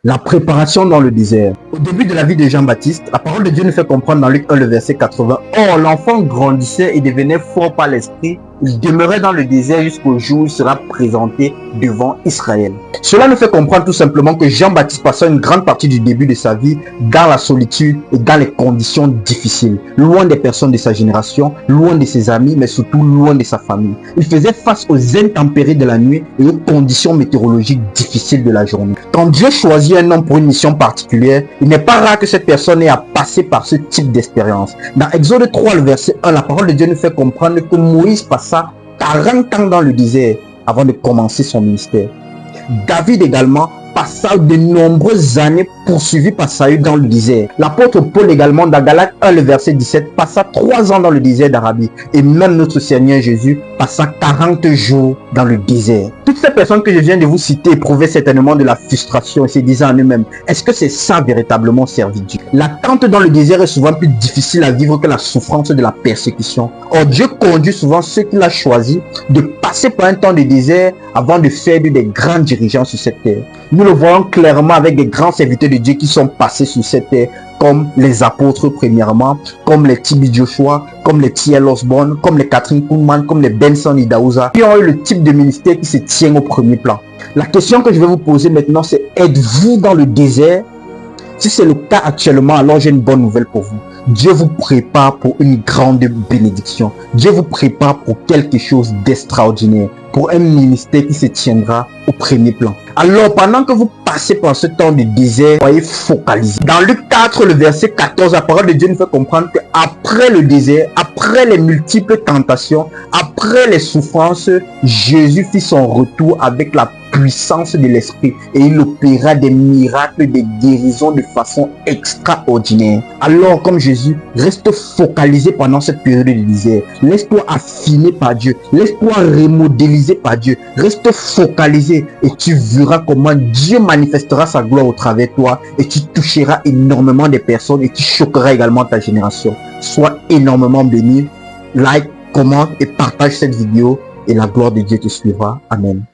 La préparation dans le désert. Au début de la vie de Jean-Baptiste, la parole de Dieu nous fait comprendre dans Luc 1, le verset 80. Or, l'enfant grandissait et devenait fort par l'esprit. Il demeurait dans le désert jusqu'au jour où il sera présenté devant Israël. Cela nous fait comprendre tout simplement que Jean-Baptiste passa une grande partie du début de sa vie dans la solitude et dans les conditions difficiles, loin des personnes de sa génération, loin de ses amis, mais surtout loin de sa famille. Il faisait face aux intempéries de la nuit et aux conditions météorologiques difficiles de la journée. Quand Dieu choisit un homme pour une mission particulière, il n'est pas rare que cette personne ait à passer par ce type d'expérience. Dans Exode 3, le verset 1, la parole de Dieu nous fait comprendre que Moïse passa 40 ans dans le désert avant de commencer son ministère. David également passa de nombreuses années poursuivi par Saül dans le désert. L'apôtre Paul également, dans Galates 1, le verset 17, passa 3 ans dans le désert d'Arabie. Et même notre Seigneur Jésus passa 40 jours dans le désert. Toutes ces personnes que je viens de vous citer éprouvaient certainement de la frustration et se disaient en eux-mêmes, est-ce que c'est ça véritablement servir Dieu? L'attente dans le désert est souvent plus difficile à vivre que la souffrance de la persécution. Or, Dieu conduit souvent ceux qu'il a choisis de passer par un temps de désert avant de faire des grands dirigeants sur cette terre. Nous le voyons clairement avec des grands serviteurs de Dieu qui sont passés sur cette terre, comme les apôtres premièrement, comme les T.B. Joshua, comme les T.L. Osborne, comme les Catherine Kuhlman, comme les Benson Idahosa, qui ont eu le type de ministère qui se tient au premier plan. La question que je vais vous poser maintenant, c'est êtes-vous dans le désert? Si c'est le cas actuellement, alors j'ai une bonne nouvelle pour vous. Dieu vous prépare pour une grande bénédiction. Dieu vous prépare pour quelque chose d'extraordinaire, pour un ministère qui se tiendra au premier plan. Alors, pendant que vous passez par ce temps de désert, soyez focalisés. Dans Luc 4, le verset 14, la parole de Dieu nous fait comprendre qu'après le désert, après les multiples tentations, après les souffrances, Jésus fit son retour avec la puissance de l'esprit et il opéra des miracles, des guérisons de façon extraordinaire. Alors, comme Jésus, reste focalisé pendant cette période de désert. Laisse-toi affiner par Dieu. Laisse-toi remodéliser par Dieu. Reste focalisé et tu verras comment Dieu manifestera sa gloire au travers de toi et tu toucheras énormément de personnes et tu choqueras également ta génération. Sois énormément béni. Like, commente et partage cette vidéo et la gloire de Dieu te suivra. Amen.